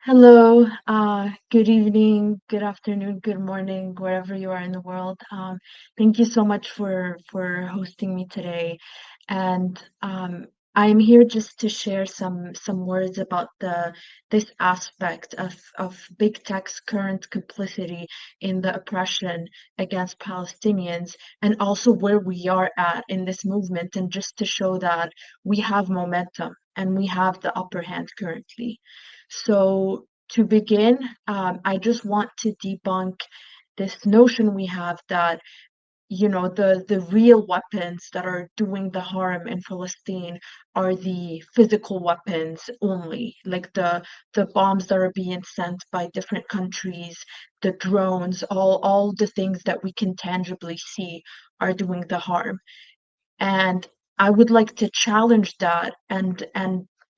Hello, good evening, good afternoon, good morning, wherever you are in the world. Thank you so much for hosting me today, and I'm here just to share some words about the this aspect of big tech's current complicity in the oppression against Palestinians, and also where we are at in this movement, and just to show that we have momentum and we have the upper hand currently. So to begin, I just want to debunk this notion we have that, the real weapons that are doing the harm in Palestine are the physical weapons only, like the bombs that are being sent by different countries, the drones, all the things that we can tangibly see are doing the harm. And I would like to challenge that and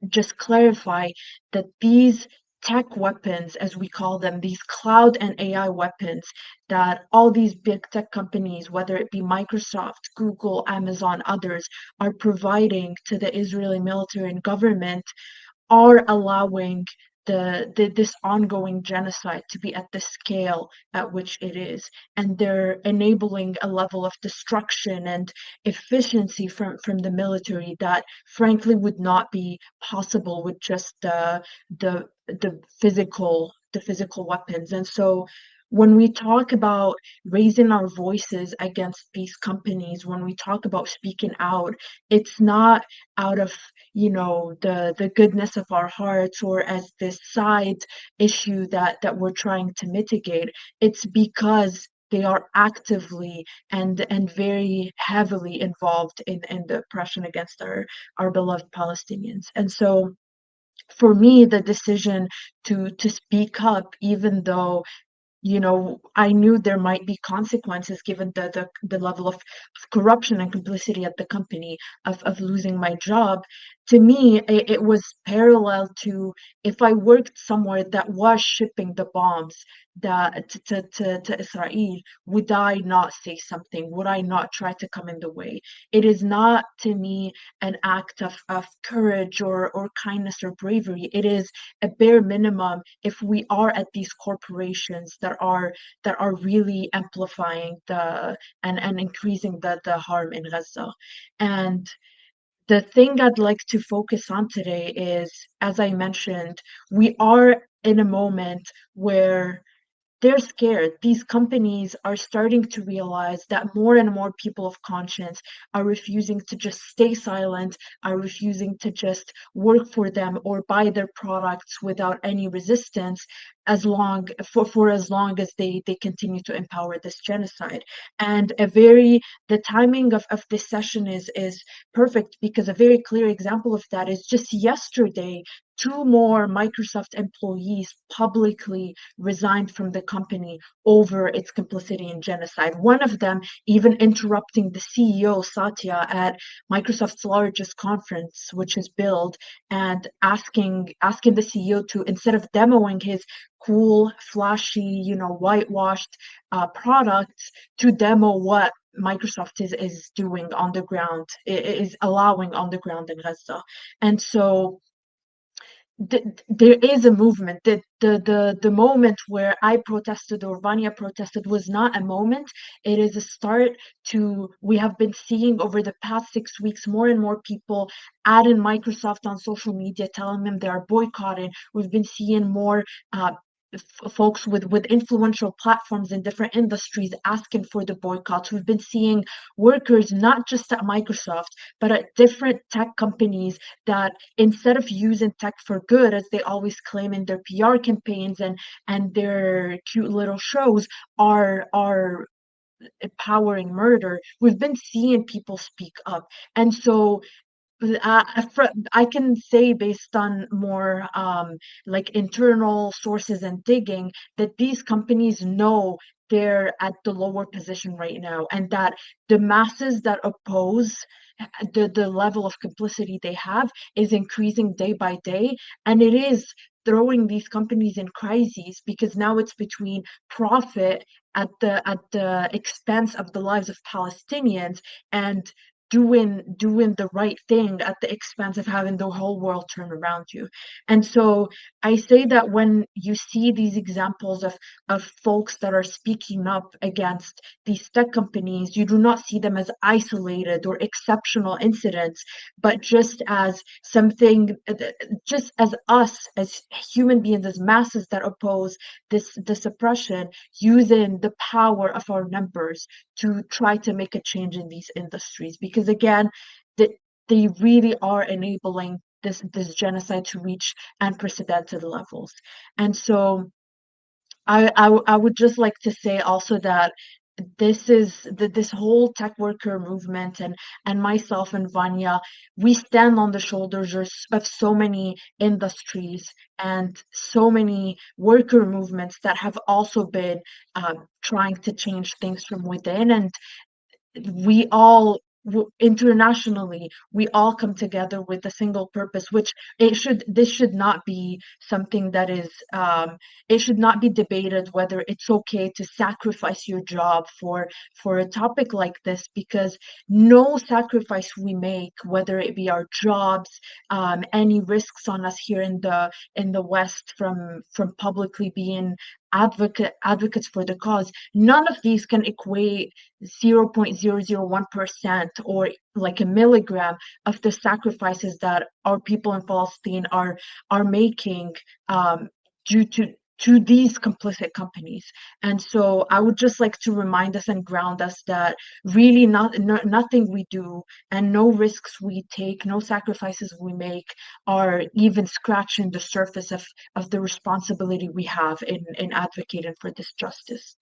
just clarify that these tech weapons, as we call them, these cloud and AI weapons that all these big tech companies, whether it be Microsoft, Google, Amazon, others, are providing to the Israeli military and government are allowing this ongoing genocide to be at the scale at which it is, and they're enabling a level of destruction and efficiency from the military that frankly would not be possible with just the physical weapons. And so when we talk about raising our voices against these companies, when we talk about speaking out, it's not out of the goodness of our hearts or as this side issue that we're trying to mitigate. It's because they are actively and very heavily involved in the oppression against our beloved Palestinians. And so for me, the decision to speak up, even though I knew there might be consequences given the level of corruption and complicity at the company of losing my job. To me, it was parallel to if I worked somewhere that was shipping the bombs that to Israel, would I not say something? Would I not try to come in the way? It is not to me an act of courage or kindness or bravery. It is a bare minimum if we are at these corporations that are really amplifying and increasing the harm in Gaza. And the thing I'd like to focus on today is, as I mentioned, we are in a moment where they're scared. These companies are starting to realize that more and more people of conscience are refusing to just stay silent, are refusing to just work for them or buy their products without any resistance for as long as they continue to empower this genocide. And the timing of this session is perfect because a very clear example of that is just yesterday, two more Microsoft employees publicly resigned from the company over its complicity in genocide. One of them even interrupting the CEO, Satya, at Microsoft's largest conference, which is Build, and asking the CEO to, instead of demoing his cool, flashy, whitewashed products, to demo what Microsoft is doing on the ground, is allowing on the ground in Gaza. And so there is a movement. The moment where I protested or Vanya protested was not a moment. It is a start to, we have been seeing over the past 6 weeks more and more people adding Microsoft on social media, telling them they are boycotting. We've been seeing more folks with influential platforms in different industries asking for the boycotts. We've been seeing workers not just at Microsoft but at different tech companies that, instead of using tech for good, as they always claim in their PR campaigns and their cute little shows, are empowering murder. We've been seeing people speak up. And so I can say, based on more like internal sources and digging, that these companies know they're at the lower position right now, and that the masses that oppose the level of complicity they have is increasing day by day, and it is throwing these companies in crises because now it's between profit at the expense of the lives of Palestinians and doing the right thing at the expense of having the whole world turn around you. And so I say that when you see these examples of folks that are speaking up against these tech companies, you do not see them as isolated or exceptional incidents, but just as something, just as us as human beings, as masses that oppose this oppression, using the power of our numbers to try to make a change in these industries. Because again, they really are enabling this genocide to reach unprecedented levels. And so I would just like to say also that this whole tech worker movement, and myself and Vanya, we stand on the shoulders of so many industries and so many worker movements that have also been trying to change things from within. And we all internationally, we all come together with a single purpose, which this should not be something that is it should not be debated whether it's okay to sacrifice your job for a topic like this, because no sacrifice we make, whether it be our jobs, any risks on us here in the West from publicly being advocates for the cause, none of these can equate 0.001% or like a milligram of the sacrifices that our people in Palestine are making due to these complicit companies. And so I would just like to remind us and ground us that really nothing we do and no risks we take, no sacrifices we make are even scratching the surface of the responsibility we have in advocating for this justice.